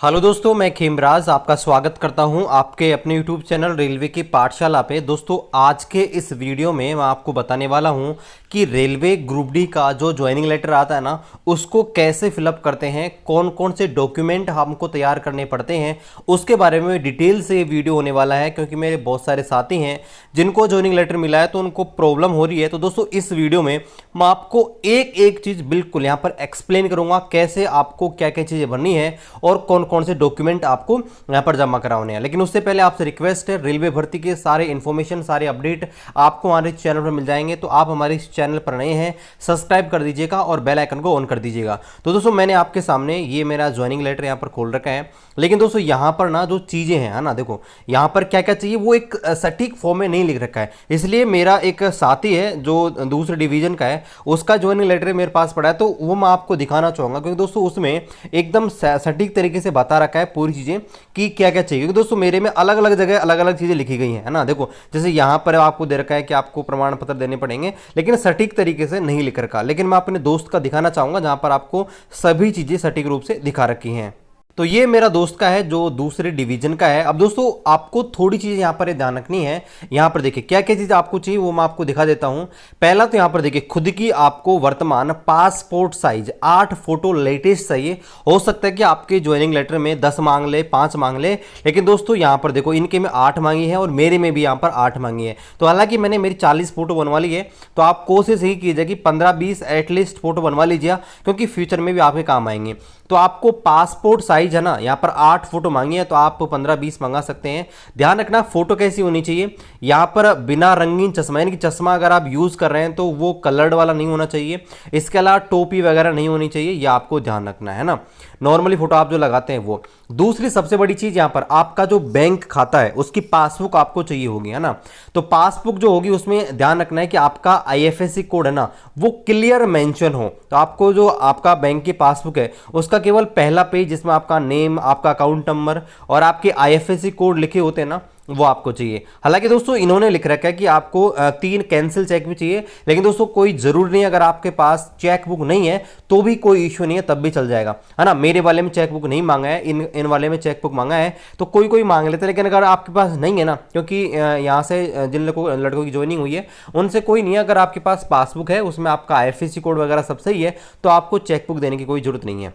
Hello दोस्तों, मैं खेमराज आपका स्वागत करता हूं आपके अपने यूट्यूब चैनल रेलवे की पाठशाला पे। दोस्तों, आज के इस वीडियो में मैं आपको बताने वाला हूं कि रेलवे ग्रुप डी का जो ज्वाइनिंग लेटर आता है ना, उसको कैसे फिलअप करते हैं, कौन कौन से डॉक्यूमेंट हमको तैयार करने पड़ते हैं, उसके बारे में डिटेल से वीडियो होने वाला है। क्योंकि मेरे बहुत सारे साथी हैं जिनको ज्वाइनिंग लेटर मिला है तो उनको प्रॉब्लम हो रही है। तो दोस्तों, इस वीडियो में मैं आपको एक एक चीज़ बिल्कुल यहाँ पर एक्सप्लेन करूँगा, कैसे आपको क्या क्या चीज़ें भरनी है और कौन कौन से डॉक्यूमेंट आपको यहां पर जमा कराने हैं। लेकिन उससे पहले आपसे रिक्वेस्ट है, रेलवे भर्ती के सारे इंफॉर्मेशन, सारे अपडेट आपको हमारे चैनल पर मिल जाएंगे। तो आप हमारे इस चैनल पर नए हैं, सब्सक्राइब कर दीजिएगा और बेल आइकन को ऑन कर दीजिएगा। तो दोस्तों, मैंने आपके सामने ये मेरा ज्वाइनिंग लेटर यहां पर खोल रखा है। लेकिन दोस्तों, यहां पर ना जो चीजें हैं, है ना, देखो यहां पर क्या क्या चाहिए वो एक सटीक फॉर्म में नहीं लिख रखा है। इसलिए मेरा एक साथी है जो दूसरे डिवीजन का है, उसका ज्वाइनिंग लेटर मेरे पास पड़ा है, तो वो मैं आपको दिखाना चाहूंगा। क्योंकि दोस्तों, उसमें एकदम सटीक तरीके से बता रखा है पूरी चीजें कि क्या क्या चाहिए। क्योंकि दोस्तों, मेरे में अलग अलग जगह अलग अलग चीजें लिखी गई हैं, है ना। देखो, जैसे यहां पर आपको दे रखा है कि आपको प्रमाण पत्र देने पड़ेंगे, लेकिन सटीक तरीके से नहीं लिख रखा। लेकिन मैं अपने दोस्त का दिखाना चाहूंगा जहां पर आपको सभी चीजें सटीक रूप से दिखा रखी हैं। तो ये मेरा दोस्त का है जो दूसरे डिवीजन का है। अब दोस्तों, आपको थोड़ी चीज़ यहाँ पर ध्यान रखनी है। यहाँ पर देखिए क्या क्या चीज़ आपको चाहिए वो मैं आपको दिखा देता हूँ। पहला तो यहाँ पर देखिए, खुद की आपको वर्तमान पासपोर्ट साइज 8 फोटो लेटेस्ट चाहिए। हो सकता है कि आपके ज्वाइनिंग लेटर में 10 मांग ले, 5 मांग ले, लेकिन दोस्तों यहाँ पर देखो इनके में 8 मांगी है और मेरे में भी यहाँ पर 8 मांगी है। तो हालांकि मैंने मेरी 40 फोटो बनवा ली है, तो आप कोशिश यही कीजिए कि 15-20 एटलीस्ट फोटो बनवा लीजिए, क्योंकि फ्यूचर में भी आपके काम आएंगे। तो आपको पासपोर्ट साइज है ना, यहाँ पर 8 फोटो मांगी है, तो आप 15-20 मंगा सकते हैं। ध्यान रखना फोटो कैसी होनी चाहिए, यहाँ पर बिना रंगीन चश्मा, यानी कि चश्मा अगर आप यूज कर रहे हैं तो वो कलर्ड वाला नहीं होना चाहिए। इसके अलावा टोपी वगैरह नहीं होनी चाहिए, यह आपको ध्यान रखना है ना। नॉर्मली फोटो आप जो लगाते हैं वो। दूसरी सबसे बड़ी चीज, यहाँ पर आपका जो बैंक खाता है उसकी पासबुक आपको चाहिए होगी, है ना। तो पासबुक जो होगी उसमें ध्यान रखना है कि आपका आईएफएससी कोड है ना, वो क्लियर मेंशन हो। तो आपको जो आपका बैंक की पासबुक है उसका केवल पहला पेज जिसमें आपका नेम, आपका अकाउंट नंबर और आपके आईएफएससी कोड लिखे होते हैं ना, वो आपको चाहिए। हालांकि दोस्तों, इन्होंने लिख रखा है कि आपको 3 कैंसिल चेक भी चाहिए। लेकिन दोस्तों, कोई जरूरी नहीं, अगर आपके पास चेक बुक नहीं है तो भी कोई इश्यू नहीं है, तब भी चल जाएगा, है ना। मेरे वाले में चेक बुक नहीं मांगा है, इन वाले में चेक बुक मांगा है, तो कोई कोई मांग लेते हैं। लेकिन अगर आपके पास नहीं है ना, क्योंकि यहाँ से जिन लड़कों की ज्वाइनिंग हुई है उनसे कोई नहीं है, अगर आपके पास पासबुक है उसमें आपका आईएफएससी कोड वगैरह सब सही है, तो आपको चेक बुक देने की कोई जरूरत नहीं है।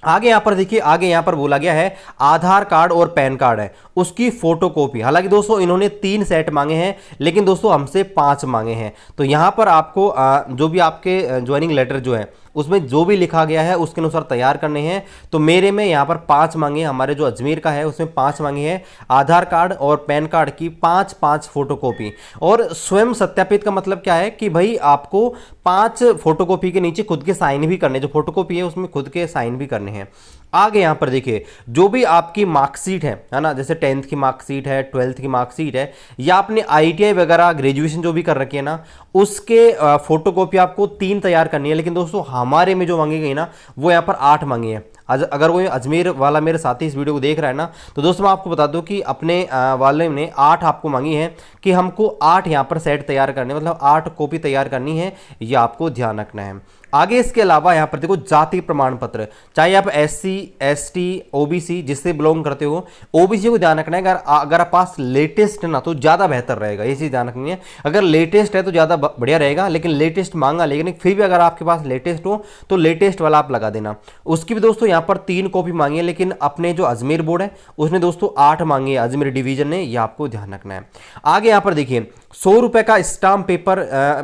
आगे यहां पर देखिए, आगे यहां पर बोला गया है आधार कार्ड और पैन कार्ड है उसकी फोटोकॉपी। हालांकि दोस्तों, इन्होंने 3 सेट मांगे हैं, लेकिन दोस्तों हमसे 5 मांगे हैं। तो यहां पर आपको जो भी आपके ज्वाइनिंग लेटर जो है उसमें जो भी लिखा गया है उसके अनुसार तैयार करने हैं। तो मेरे में यहाँ पर 5 मांगे हैं, हमारे जो अजमेर का है उसमें 5 मांगे हैं। आधार कार्ड और पैन कार्ड की 5-5 फोटोकॉपी। और स्वयं सत्यापित का मतलब क्या है कि भाई आपको 5 फोटोकॉपी के नीचे खुद के साइन भी करने, जो फोटोकॉपी है उसमें खुद के साइन भी करने हैं। आगे यहां पर देखिए, जो भी आपकी मार्कशीट है ना, जैसे 10th की मार्कशीट है, 12th की मार्कशीट है, या आपने आईटीआई वगैरह ग्रेजुएशन जो भी कर रखी है ना, उसके फोटोकॉपी आपको 3 तैयार करनी है। लेकिन दोस्तों, हमारे में जो मांगी गई ना वो यहाँ पर 8 मांगी है। अगर वो अजमेर वाला मेरे साथी इस वीडियो को देख रहा है ना, तो दोस्तों मैं आपको बता दूं कि अपने वाले ने 8 आपको मांगी है कि हमको 8 यहाँ पर सेट तैयार करने, मतलब 8 कॉपी तैयार करनी है, ये आपको ध्यान रखना है। आगे इसके अलावा यहाँ पर देखो, जाति प्रमाण पत्र, चाहे आप एससी, एसटी, ओबीसी जिससे बिलोंग करते हो, ओबीसी को ध्यान रखना है। अगर आप पास लेटेस्ट है ना तो ज़्यादा बेहतर रहेगा, ये चीज़ ध्यान रखनी है। अगर लेटेस्ट है तो ज़्यादा बढ़िया रहेगा, लेकिन लेटेस्ट मांगा, लेकिन फिर भी अगर आपके पास लेटेस्ट हो तो लेटेस्ट वाला आप लगा देना। उसकी भी दोस्तों यहाँ पर 3 कॉपी मांगी है, लेकिन अपने जो अजमेर बोर्ड है उसने दोस्तों 8 मांगी है, अजमेर डिवीजन ने, ये आपको ध्यान रखना है। आगे यहाँ पर देखिए, 100 रुपए का स्टाम्प पेपर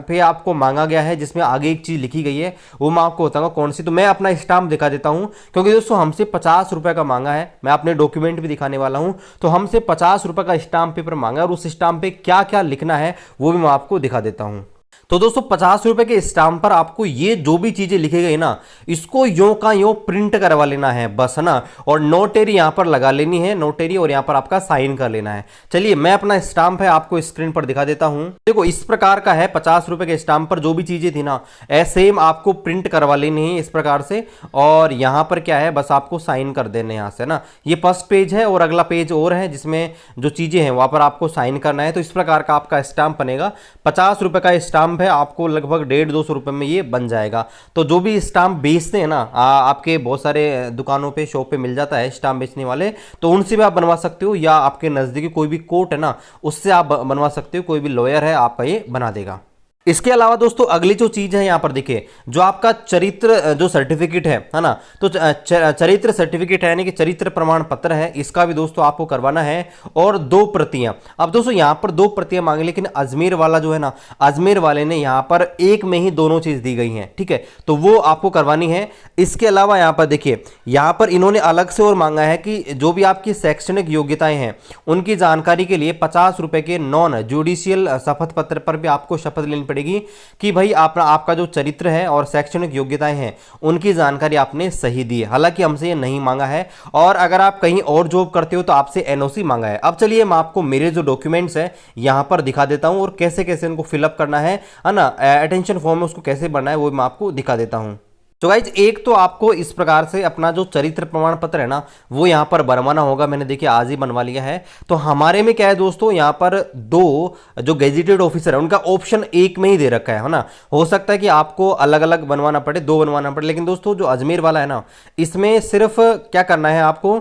पे आपको मांगा गया है, जिसमें आगे एक चीज लिखी गई है, वो मैं आपको बताऊंगा कौन सी। तो मैं अपना स्टाम्प दिखा देता हूं, क्योंकि दोस्तों हमसे 50 रुपए का मांगा है। मैं अपने डॉक्यूमेंट भी दिखाने वाला हूं। तो हमसे 50 रुपए का स्टाम्प पेपर मांगा है, और उस स्टाम्प पे क्या क्या लिखना है वो भी मैं आपको दिखा देता हूं। तो दोस्तों, 50 रुपए के स्टाम्प पर आपको ये जो भी चीजें लिखी गई ना, इसको यो का यो प्रिंट करवा लेना है बस, है ना। और नोटेरी यहां पर लगा लेनी है, नोटेरी, और यहां पर आपका साइन कर लेना है। चलिए, मैं अपना स्टाम्प है आपको स्क्रीन पर दिखा देता हूं। देखो, इस प्रकार का है। 50 रुपए के स्टाम्प पर जो भी चीजें थी ना, सेम आपको प्रिंट करवा लेनी है इस प्रकार से। और यहां पर क्या है, बस आपको साइन कर देने यहां से ना। ये फर्स्ट पेज है और अगला पेज और है जिसमें जो चीजें हैं वहां पर आपको साइन करना है। तो इस प्रकार का आपका स्टाम्प बनेगा। 50 रुपए का स्टाम्प है आपको लगभग 150-200 रुपये में ये बन जाएगा। तो जो भी स्टाम्प बेचते हैं ना, आपके बहुत सारे दुकानों पे, शॉप पे मिल जाता है स्टाम्प बेचने वाले, तो उनसे भी आप बनवा सकते हो, या आपके नज़दीकी कोई भी कोर्ट है ना, उससे आप बनवा सकते हो, कोई भी लॉयर है आपका ये बना देगा। इसके अलावा दोस्तों अगली जो चीज़ है यहाँ पर देखिए, जो आपका चरित्र जो सर्टिफिकेट है ना, तो चरित्र सर्टिफिकेट है यानी कि चरित्र प्रमाण पत्र है, इसका भी दोस्तों आपको करवाना है, और 2 प्रतियां। अब दोस्तों यहाँ पर 2 प्रतियां मांगी, लेकिन अजमेर वाला जो है ना, अजमेर वाले ने यहाँ पर एक में ही दोनों चीज़ दी गई हैं, ठीक है, तो वो आपको करवानी है। इसके अलावा यहाँ पर देखिए, यहाँ पर इन्होंने अलग से और मांगा है कि जो भी आपकी शैक्षणिक योग्यताएं हैं उनकी जानकारी के लिए 50 रुपए के नॉन जुडिशियल शपथ पत्र पर भी आपको शपथ लेनी पड़ेगी कि भाई आपका जो चरित्र है और शैक्षणिक योग्यताएं हैं उनकी जानकारी आपने सही दी है। हालांकि हमसे ये नहीं मांगा है, और अगर आप कहीं और जॉब करते हो तो आपसे एनओसी मांगा है। अब चलिए मैं आपको मेरे जो डॉक्यूमेंट्स हैं यहां पर दिखा देता हूं, और कैसे कैसे उनको फिलअप करना है ना, अटेंशन फॉर्म में उसको कैसे भरना है वो मैं आपको दिखा देता हूं। तो गाइज एक तो आपको इस प्रकार से अपना जो चरित्र प्रमाण पत्र है ना वो यहाँ पर बनवाना होगा। मैंने देखिए आज ही बनवा लिया है। तो हमारे में क्या है दोस्तों, यहाँ पर 2 जो गेजेटेड ऑफिसर है उनका ऑप्शन एक में ही दे रखा है ना। हो सकता है कि आपको अलग अलग बनवाना पड़े, 2 बनवाना पड़े, लेकिन दोस्तों जो अजमेर वाला है ना, इसमें सिर्फ क्या करना है आपको,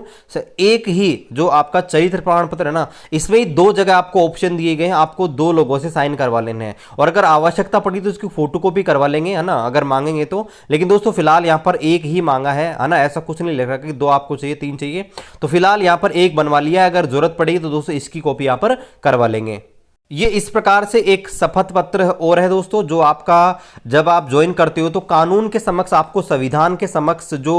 एक ही जो आपका चरित्र प्रमाण पत्र है ना, इसमें ही 2 जगह आपको ऑप्शन दिए गए हैं, आपको 2 लोगों से साइन करवा लेने हैं, और अगर आवश्यकता पड़ी तो उसकी फोटोकॉपी करवा लेंगे, है ना, अगर मांगेंगे तो। लेकिन दोस्तों फिलहाल यहां पर एक ही मांगा है ना, ऐसा कुछ नहीं लिख रहा कि 2 आपको चाहिए, 3 चाहिए। तो फिलहाल यहां पर एक बनवा लिया है, अगर जरूरत पड़ेगी तो दोस्तों इसकी कॉपी यहां पर करवा लेंगे। ये इस प्रकार से एक शपथ पत्र और है दोस्तों, जो आपका जब आप ज्वाइन करते हो तो कानून के समक्ष, आपको संविधान के समक्ष जो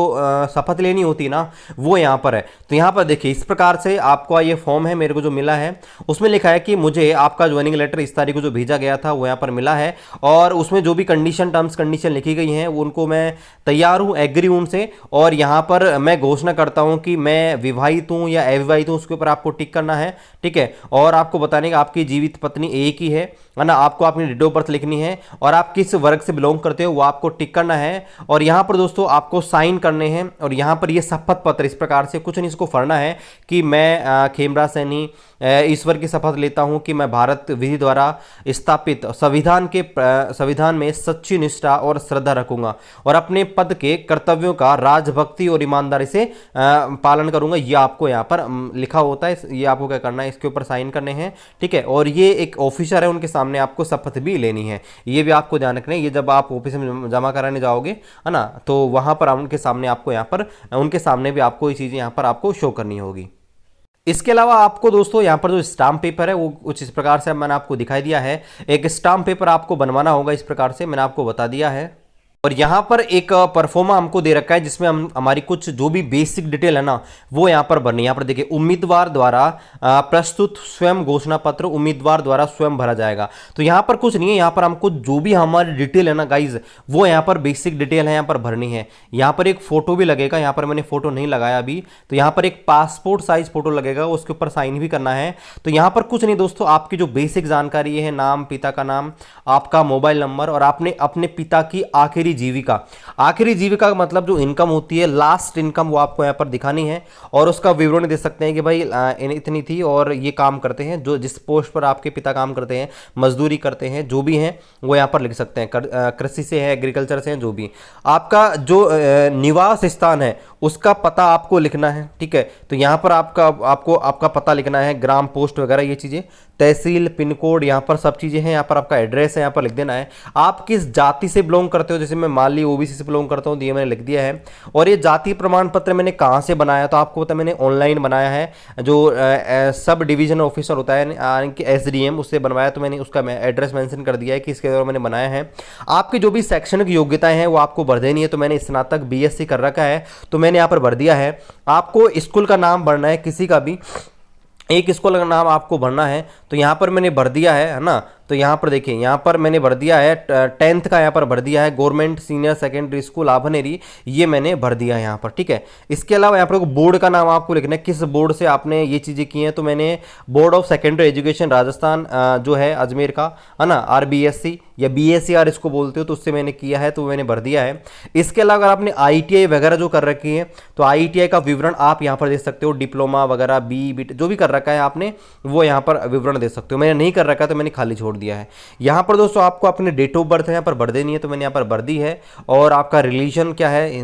शपथ लेनी होती है ना, वो यहाँ पर है। तो यहाँ पर देखिए इस प्रकार से आपका ये फॉर्म है, मेरे को जो मिला है उसमें लिखा है कि मुझे आपका ज्वाइनिंग लेटर इस तारीख को जो भेजा गया था वो यहाँ पर मिला है, और उसमें जो भी कंडीशन, टर्म्स कंडीशन लिखी गई हैं उनको मैं तैयार हूँ, एग्री हूँ उनसे। और यहाँ पर मैं घोषणा करता हूँ कि मैं विवाहित हूँ या अविवाहित हूँ, उसके ऊपर आपको टिक करना है, ठीक है। और आपको बताने का आपकी जीवित पत्नी एक ही है ना, आपको अपनी डेट ऑफ बर्थ लिखनी है, और आप किस वर्ग से बिलोंग करते हो वो आपको टिक करना है। और यहाँ पर दोस्तों आपको साइन करने हैं, और यहाँ पर ये शपथ पत्र इस प्रकार से कुछ नहीं, इसको पढ़ना है कि मैं खेमराज सैनी ईश्वर की शपथ लेता हूं कि मैं भारत विधि द्वारा स्थापित संविधान में सच्ची निष्ठा और श्रद्धा रखूंगा, और अपने पद के कर्तव्यों का राजभक्ति और ईमानदारी से पालन करूंगा। ये आपको यहाँ पर लिखा होता है, ये आपको क्या करना है, इसके ऊपर साइन करने हैं, ठीक है। और ये एक ऑफिसर है, उनके सामने आपको शपथ भी लेनी है, ये भी आपको ध्यान रखना है। ये जब आप ऑफिस में जमा कराने जाओगे, है ना, तो वहां पर उनके सामने आपको यहाँ पर उनके सामने भी आपको ये चीजें यहाँ पर आपको शो करनी होगी। इसके अलावा आपको दोस्तों यहाँ पर जो स्टाम्प पेपर है वो कुछ इस प्रकार से मैंने आपको दिखाई दिया है। एक स्टाम्प पेपर आपको बनवाना होगा, इस प्रकार से मैंने आपको बता दिया है। और यहाँ पर एक परफॉर्मा हमको दे रखा है, जिसमें हम हमारी कुछ जो भी बेसिक डिटेल है ना वो यहाँ पर भरनी है। यहाँ पर देखिए उम्मीदवार द्वारा प्रस्तुत स्वयं घोषणा पत्र उम्मीदवार द्वारा स्वयं भरा जाएगा। तो यहाँ पर कुछ नहीं है, यहाँ पर हमको जो भी हमारी डिटेल है ना गाइज, वो यहाँ पर बेसिक डिटेल है यहाँ पर भरनी है। यहाँ पर एक फोटो भी लगेगा, यहाँ पर मैंने फोटो नहीं लगाया अभी, तो यहाँ पर एक पासपोर्ट साइज फोटो लगेगा, उसके ऊपर साइन भी करना है। तो यहाँ पर कुछ नहीं दोस्तों, आपकी जो बेसिक जानकारी है, नाम, पिता का नाम, आपका मोबाइल नंबर, और आपने अपने पिता की आखिरी जीविका का मतलब जो इनकम होती है, लास्ट इनकम, वो आपको यहाँ पर दिखानी है। और उसका विवरण दे सकते हैं कि भाई इतनी थी और ये काम करते हैं, जो जिस पोस्ट पर आपके पिता काम करते हैं, मजदूरी करते हैं, जो भी हैं वो यहाँ पर लिख सकते हैं। कृषि से है, एग्रीकल्चर से है, जो भी आपका जो निवास स्थान है उसका पता आपको लिखना है, ठीक है। तो यहाँ पर आपका पता लिखना है, ग्राम, पोस्ट वगैरह ये चीज़ें, तहसील, पिन कोड, यहाँ पर सब चीज़ें हैं। यहाँ पर आपका एड्रेस है, यहाँ पर लिख देना है। आप किस जाति से बिलोंग करते हो, जैसे मैं मान ली ओबीसी से बिलोंग करता हूँ, ये मैंने लिख दिया है। और ये जाति प्रमाण पत्र मैंने कहाँ से बनाया, तो आपको पता मैंने ऑनलाइन बनाया है, जो सब डिवीजन ऑफिसर होता है यानी कि SDM, उससे बनवाया। तो मैंने उसका एड्रेस मेंशन कर दिया है कि इसके द्वारा मैंने बनाया है। आपकी जो भी शैक्षणिक योग्यताएं हैं वो आपको भर देनी है। तो मैंने स्नातक BSc कर रखा है, तो मैंने यहाँ पर भर दिया है। आपको स्कूल का नाम भरना है, किसी का भी एक स्कूल का नाम आपको भरना है। तो यहाँ पर मैंने भर दिया है ना। तो यहाँ पर देखिए, यहाँ पर मैंने भर दिया है 10th का, यहाँ पर भर दिया है गवर्नमेंट सीनियर सेकेंडरी स्कूल आभनेरी, ये मैंने भर दिया है यहाँ पर, ठीक है। इसके अलावा यहाँ पर बोर्ड का नाम आपको लिखना है, किस बोर्ड से आपने ये चीज़ें की हैं। तो मैंने board of secondary education Rajasthan जो है अजमेर का, है ना, RBSC, या BSc इसको बोलते हो, तो उससे मैंने किया है, तो मैंने भर दिया है। इसके अलावा अगर आपने ITI वगैरह जो कर रखी है तो ITI का विवरण आप यहाँ पर दे सकते हो, डिप्लोमा वगैरह BE जो भी कर रखा है आपने वो यहाँ पर विवरण दे सकते हो। मैंने नहीं कर रखा तो मैंने खाली छोड़ दिया है। यहाँ पर दोस्तों आपको अपने डेट ऑफ बर्थ यहाँ पर भर देनी है, तो मैंने यहाँ पर भर दी है। और आपका रिलीजन क्या है,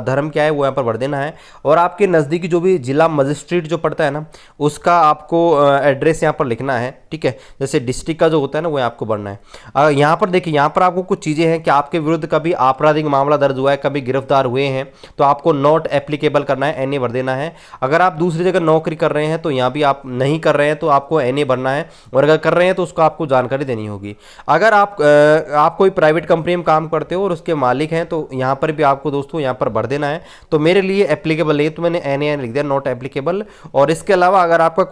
धर्म क्या है, वो यहाँ पर भर देना है। और आपके नज़दीकी जो भी जिला मजिस्ट्रेट जो पड़ता है ना, उसका आपको एड्रेस यहाँ पर लिखना है, ठीक है। जैसे डिस्ट्रिक्ट का जो होता है ना, वो आपको भरना है। यहाँ पर देखिए, यहाँ पर आपको कुछ चीज़ें हैं कि आपके विरुद्ध कभी आपराधिक मामला दर्ज हुआ है, कभी गिरफ्तार हुए हैं, तो आपको नॉट एप्लीकेबल करना है, NA भर देना है। अगर आप दूसरी जगह नौकरी कर रहे हैं तो यहाँ भी आप नहीं कर रहे हैं तो आपको NA भरना है, और अगर कर रहे हैं तो उसको आपको जानकारी देनी होगी। अगर आप कोई प्राइवेट कंपनी में काम करते हो और उसके मालिक हैं तो यहाँ पर भी आपको दोस्तों यहाँ पर भर देना है। तो मेरे लिए एप्लीकेबल नहीं, तो मैंने NA लिख दिया, नॉट एप्लीकेबल। और इसके अलावा अगर आपका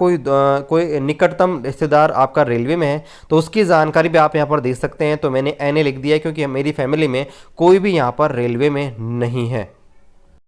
कोई निकटतम रिश्तेदार आपका रेलवे में है तो उसकी जानकारी भी आप यहाँ पर दे सकते हैं, तो मैंने NA लिख दिया है, क्योंकि मेरी फैमिली में कोई भी यहाँ पर रेलवे में नहीं है।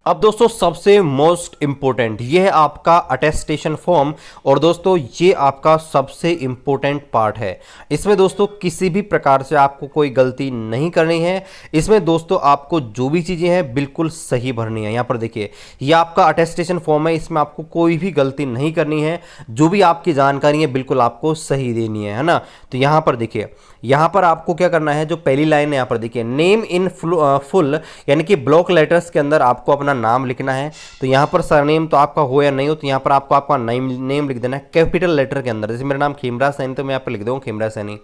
अब दोस्तों सबसे मोस्ट इंपॉर्टेंट ये है आपका अटेस्टेशन फॉर्म, और दोस्तों ये आपका सबसे इंपॉर्टेंट पार्ट है। इसमें दोस्तों किसी भी प्रकार से आपको कोई गलती नहीं करनी है। इसमें दोस्तों आपको जो भी चीज़ें हैं बिल्कुल सही भरनी है। यहाँ पर देखिए, ये आपका अटेस्टेशन फॉर्म है, इसमें आपको कोई भी गलती नहीं करनी है। जो भी आपकी जानकारी है बिल्कुल आपको सही देनी है ना। तो यहाँ पर देखिए, यहाँ पर आपको क्या करना है, जो पहली लाइन है यहाँ पर देखिए, नेम इन फुल, यानी कि ब्लॉक लेटर्स के अंदर आपको अपना नाम लिखना है। तो यहाँ पर सरनेम तो आपका हो या नहीं हो, तो यहाँ पर आपको आपका नेम लिख देना है कैपिटल लेटर के अंदर। जैसे मेरा नाम खेमराज सैनी, तो मैं यहाँ पर लिख दूँगा खेमराज सैनी।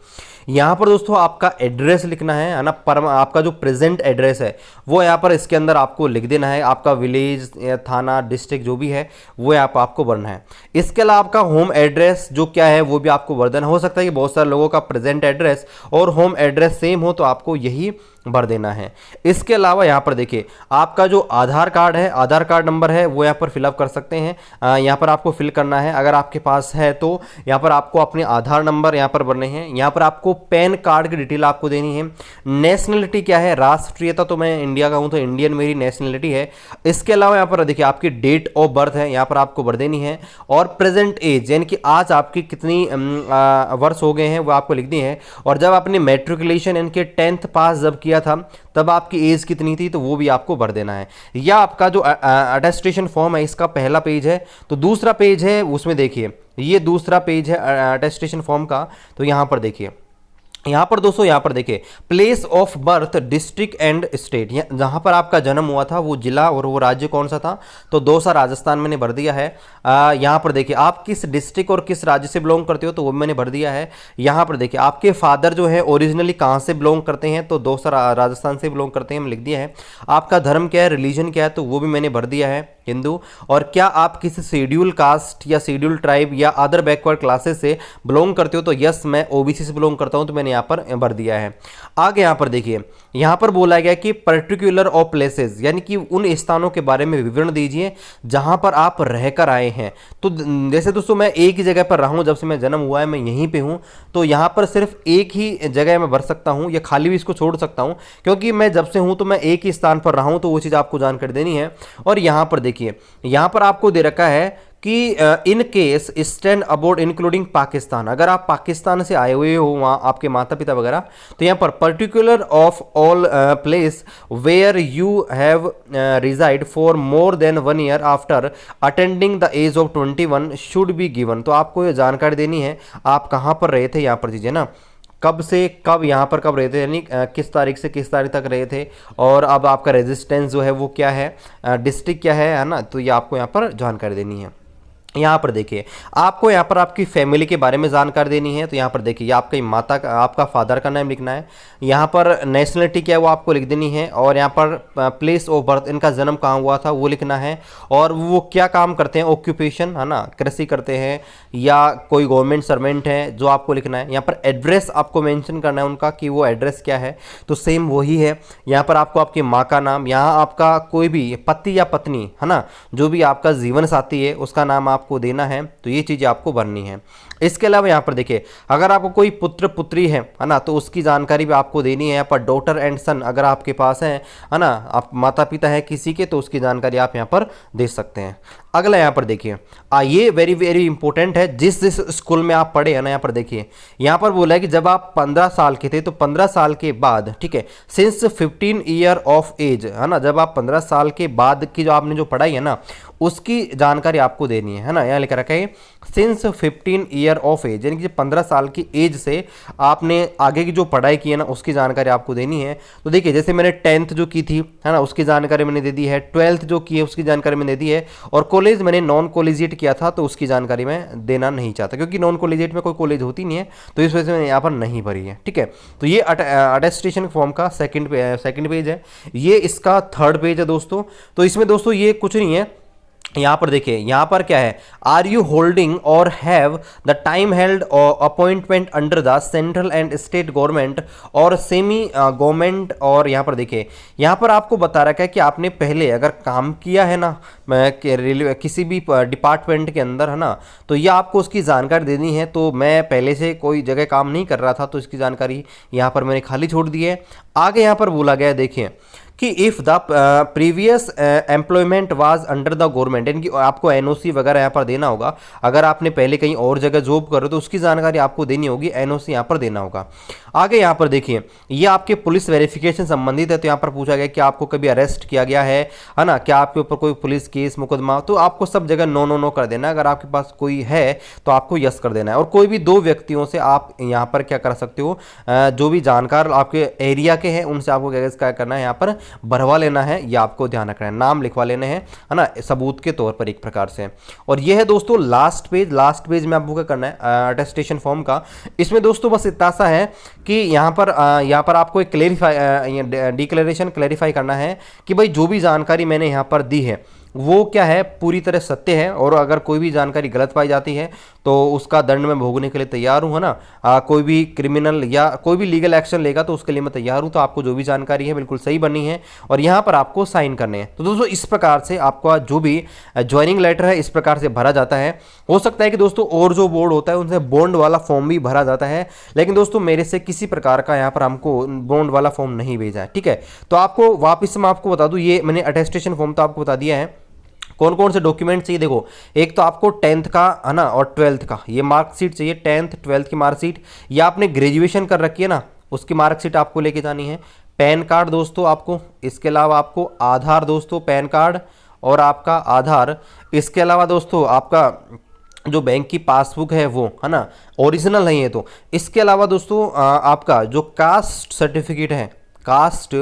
यहाँ पर दोस्तों आपका एड्रेस लिखना है ना, आपका जो प्रेजेंट एड्रेस है वो यहाँ पर इसके अंदर आपको लिख देना है। आपका विलेज, थाना, डिस्ट्रिक्ट जो भी है वो आपको भरना है। इसके अलावा आपका होम एड्रेस जो क्या है वो भी आपको भर देना। हो सकता है कि बहुत सारे लोगों का प्रेजेंट एड्रेस और होम एड्रेस सेम हो, तो आपको यही भर देना है। इसके अलावा यहाँ पर देखिए, आपका जो आधार कार्ड है, आधार कार्ड नंबर है, वो यहाँ पर फिलअप कर सकते हैं। यहाँ पर आपको फिल करना है, अगर आपके पास है तो यहाँ पर आपको अपने आधार नंबर यहाँ पर भरने हैं। यहाँ पर आपको पैन कार्ड की डिटेल आपको देनी है। नेशनलिटी क्या है, राष्ट्रीयता तो मैं इंडिया का हूँ तो इंडियन मेरी नेशनलिटी है। इसके अलावा यहाँ पर देखिए, आपकी डेट ऑफ बर्थ है, यहाँ पर आपको भर देनी है। और प्रेजेंट एज, यानी कि आज आपकी कितनी वर्ष हो गए हैं वो आपको लिखनी है। और जब आपने मेट्रिकुलेशन यानी कि 10th पास जब किया था तब आपकी एज कितनी थी, तो वो भी आपको भर देना है। या आपका जो अटेस्टेशन फॉर्म है इसका पहला पेज है, तो दूसरा पेज है उसमें देखिए, ये दूसरा पेज है अटेस्टेशन फॉर्म का। तो यहाँ पर देखिए, यहाँ पर दोस्तों यहाँ पर देखिए, place of birth, district and state, जहाँ पर आपका जन्म हुआ था वो जिला और वो राज्य कौन सा था, तो दौसा राजस्थान मैंने भर दिया है। यहाँ पर देखिए, आप किस डिस्ट्रिक्ट और किस राज्य से बिलोंग करते हो, तो वो मैंने भर दिया है। यहाँ पर देखिए, आपके फादर जो है ओरिजिनली कहाँ से बिलोंग करते हैं, तो दौसा राजस्थान से बिलोंग करते हैं, मैं लिख दिया है। आपका धर्म क्या है, रिलीजन क्या है, तो वो भी मैंने भर दिया है, हिंदू। और क्या आप किसी शेड्यूल कास्ट या शेड्यूल ट्राइब या अदर बैकवर्ड क्लासेस से बिलोंग करते हो, तो यस मैं OBC से बिलोंग करता हूं, तो मैंने यहाँ पर भर दिया है। आगे यहाँ पर देखिए, यहाँ पर बोला गया कि पर्टिकुलर ऑफ प्लेसेस, यानी कि उन स्थानों के बारे में विवरण दीजिए जहां पर आप रहकर आए हैं। तो जैसे दोस्तों मैं एक ही जगह पर रहा हूं, जब से मैं जन्म हुआ है मैं यहीं पे हूं, तो यहाँ पर सिर्फ एक ही जगह मैं भर सकता हूं, या खाली भी इसको छोड़ सकता हूं, क्योंकि मैं जब से हूं तो मैं एक ही स्थान पर रहा हूं, तो वो चीज़ आपको जानकारी देनी है। और यहाँ पर देखिए, यहाँ पर आपको दे रखा है कि in case stand about including Pakistan, अगर आप पाकिस्तान से आए हुए हो, वहाँ आपके माता पिता वगैरह, तो यहाँ पर particular of all place where you have resided for more than 1 year after attending the age of 21 should be given. तो आपको ये जानकारी देनी है आप कहाँ पर रहे थे, यहाँ पर चीज़ें ना, कब से कब यहाँ पर कब रहे थे, यानी किस तारीख से किस तारीख तक रहे थे, और अब आपका रेजिस्टेंस जो है वो क्या है, डिस्ट्रिक्ट क्या है ना, तो ये आपको यहाँ पर जानकारी देनी है। यहाँ पर देखिए, आपको यहाँ पर आपकी फैमिली के बारे में जानकारी देनी है। तो यहाँ पर देखिए, आपकी माता का, आपका फादर का नाम लिखना है। यहाँ पर नेशनलिटी क्या है वो आपको लिख देनी है। और यहाँ पर प्लेस ऑफ बर्थ, इनका जन्म कहाँ हुआ था वो लिखना है। और वो क्या काम करते हैं, ऑक्यूपेशन है ना, कृषि करते हैं या कोई गवर्नमेंट सर्वेंट है, जो आपको लिखना है। यहाँ पर एड्रेस आपको मेंशन करना है उनका, कि वो एड्रेस क्या है, तो सेम वही है। यहाँ पर आपको आपकी माँ का नाम, यहाँ आपका कोई भी पति या पत्नी है ना, जो भी आपका जीवन साथी है उसका नाम आपको देना है। तो ये चीज़ें आपको भरनी है। इसके अलावा यहाँ पर देखिए, अगर आपको कोई पुत्र पुत्री है ना, तो उसकी जानकारी भी आपको देनी है। यहाँ पर डॉटर एंड सन अगर आपके पास है ना, आप माता पिता है किसी के, तो उसकी जानकारी आप यहाँ पर दे सकते हैं। अगला यहाँ पर देखिए, ये वेरी वेरी इंपॉर्टेंट है, जिस स्कूल में आप पढ़े हैं ना, यहाँ पर देखिए, यहाँ पर बोला है कि जब आप 15 साल के थे तो 15 साल के बाद, ठीक है, सिंस 15 ईयर ऑफ एज, है ना, जब आप 15 साल के बाद की जो आपने जो पढ़ाई है ना उसकी जानकारी आपको देनी है ना। यहाँ लिख रखा है सिंस 15 ईयर ऑफ एज, यानी कि 15 साल की एज से आपने आगे की जो पढ़ाई की है ना उसकी जानकारी आपको देनी है। तो देखिए, जैसे मैंने 10th जो की थी, है ना, उसकी जानकारी मैंने दे दी है, 12th जो की है उसकी जानकारी मैंने दे दी है, और कॉलेज मैंने नॉन कॉलेजिएट किया था तो उसकी जानकारी मैं देना नहीं चाहता, क्योंकि नॉन कॉलेजिएट में कोई कॉलेज होती नहीं है, तो इस वजह से मैंने यहाँ पर नहीं भरी है। ठीक है, तो ये अटेस्टेशन फॉर्म का सेकंड पेज है, ये इसका थर्ड पेज है दोस्तों। तो इसमें दोस्तों ये कुछ नहीं है, यहाँ पर देखिए, यहाँ पर क्या है, आर यू होल्डिंग और have the time held appointment under the central and state government और सेमी गवर्नमेंट, और यहाँ पर देखिए, यहाँ पर आपको बता रखा है कि आपने पहले अगर काम किया है ना रेलवे किसी भी डिपार्टमेंट के अंदर, है ना, तो ये आपको उसकी जानकारी देनी है। तो मैं पहले से कोई जगह काम नहीं कर रहा था तो इसकी जानकारी यहाँ पर मैंने खाली छोड़ दी है। आगे यहाँ पर बोला गया है, देखिए कि if the previous employment was under the government, यानी कि आपको एनओसी वगैरह यहाँ पर देना होगा। अगर आपने पहले कहीं और जगह जॉब कर रहे हो तो उसकी जानकारी आपको देनी होगी, एनओसी यहाँ पर देना होगा। आगे यहाँ पर देखिए, ये आपके पुलिस वेरिफिकेशन संबंधित है, तो यहाँ पर पूछा गया कि आपको कभी अरेस्ट किया गया है ना, क्या आपके ऊपर कोई पुलिस केस मुकदमा, तो आपको सब जगह नो नो नो कर देना है। अगर आपके पास कोई है तो आपको यस कर देना है। और कोई भी 2 व्यक्तियों से आप यहाँ पर क्या कर सकते हो, जो भी जानकार आपके एरिया के हैं उनसे आपको क्या करना है, यहाँ पर भरवा लेना है, या आपको ध्यान रखना है, नाम लिखवा लेने हैं, है ना, सबूत के तौर पर एक प्रकार से। और ये है दोस्तों लास्ट पेज में आपको क्या करना है अटेस्टेशन फॉर्म का। इसमें दोस्तों बस इतना सा है कि यहाँ पर आपको एक डिक्लेरेशन क्लैरिफाई करना है कि भाई जो भी जानकारी मैंने यहाँ पर दी है वो क्या है, पूरी तरह सत्य है, और अगर कोई भी जानकारी गलत पाई जाती है तो उसका दंड मैं भोगने के लिए तैयार हूँ, है ना। कोई भी क्रिमिनल या कोई भी लीगल एक्शन लेगा तो उसके लिए मैं तैयार हूँ। तो आपको जो भी जानकारी है बिल्कुल सही बननी है और यहाँ पर आपको साइन करने हैं। तो दोस्तों इस प्रकार से आपका जो भी ज्वाइनिंग लेटर है इस प्रकार से भरा जाता है। हो सकता है कि दोस्तों और जो बोर्ड होता है उनसे बॉन्ड वाला फॉर्म भी भरा जाता है, लेकिन दोस्तों मेरे से किसी प्रकार का यहाँ पर हमको बॉन्ड वाला फॉर्म नहीं भेजा है। ठीक है, तो आपको वापस मैं आपको बता दूँ, ये मैंने अटेस्टेशन फॉर्म तो आपको बता दिया है कौन कौन से डॉक्यूमेंट चाहिए। देखो, एक तो आपको 10th का, है ना, और 12th का ये मार्कशीट चाहिए, 10th 12th की मार्कशीट, या आपने ग्रेजुएशन कर रखी है ना उसकी मार्कशीट आपको लेके जानी है। पैन कार्ड दोस्तों आपको, इसके अलावा आपको आधार दोस्तों, पैन कार्ड और आपका आधार, इसके अलावा दोस्तों आपका जो बैंक की पासबुक है वो, है ना, ओरिजिनल नहीं है तो। इसके अलावा दोस्तों आपका जो कास्ट सर्टिफिकेट है, कास्ट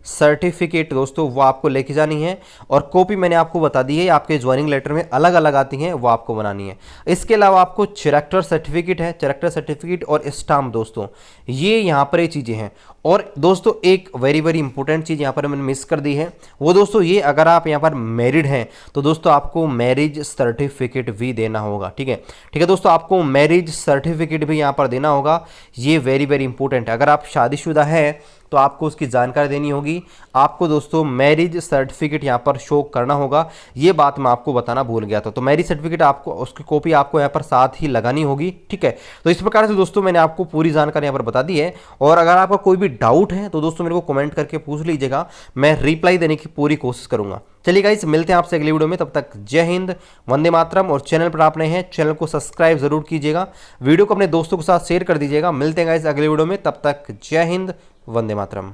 सर्टिफिकेट दोस्तों वो आपको लेके जानी है, और कॉपी मैंने आपको बता दी है आपके ज्वाइनिंग लेटर में अलग अलग आती हैं, वो आपको बनानी है। इसके अलावा आपको कैरेक्टर सर्टिफिकेट है, कैरेक्टर सर्टिफिकेट और स्टाम्प दोस्तों, ये यहाँ पर ये चीज़ें हैं। और दोस्तों एक वेरी वेरी इंपॉर्टेंट चीज़ यहाँ पर मैंने मिस कर दी है, वो दोस्तों ये, अगर आप यहाँ पर मैरिड हैं तो दोस्तों आपको मैरिज सर्टिफिकेट भी देना होगा। ठीक है दोस्तों, आपको मैरिज सर्टिफिकेट भी यहाँ पर देना होगा, ये वेरी वेरी इंपॉर्टेंट है। अगर आप शादीशुदा हैं तो आपको उसकी जानकारी देनी होगी, आपको दोस्तों मैरिज सर्टिफिकेट यहाँ पर शो करना होगा, ये बात मैं आपको बताना भूल गया था। तो मैरिज सर्टिफिकेट आपको, उसकी कॉपी आपको यहाँ पर साथ ही लगानी होगी। ठीक है, तो इस प्रकार से दोस्तों मैंने आपको पूरी जानकारी यहाँ पर बता दी है, और अगर आपका कोई भी डाउट है तो दोस्तों मेरे को कमेंट करके पूछ लीजिएगा, मैं रिप्लाई देने की पूरी कोशिश करूंगा। चलिए गाइस, मिलते हैं आपसे अगली वीडियो में, तब तक जय हिंद, वंदे मातरम। और चैनल पर आप नए हैं, चैनल को सब्सक्राइब जरूर कीजिएगा, वीडियो को अपने दोस्तों के साथ शेयर कर दीजिएगा। मिलते हैं गाइस अगले वीडियो में, तब तक जय हिंद, वंदे मातरम।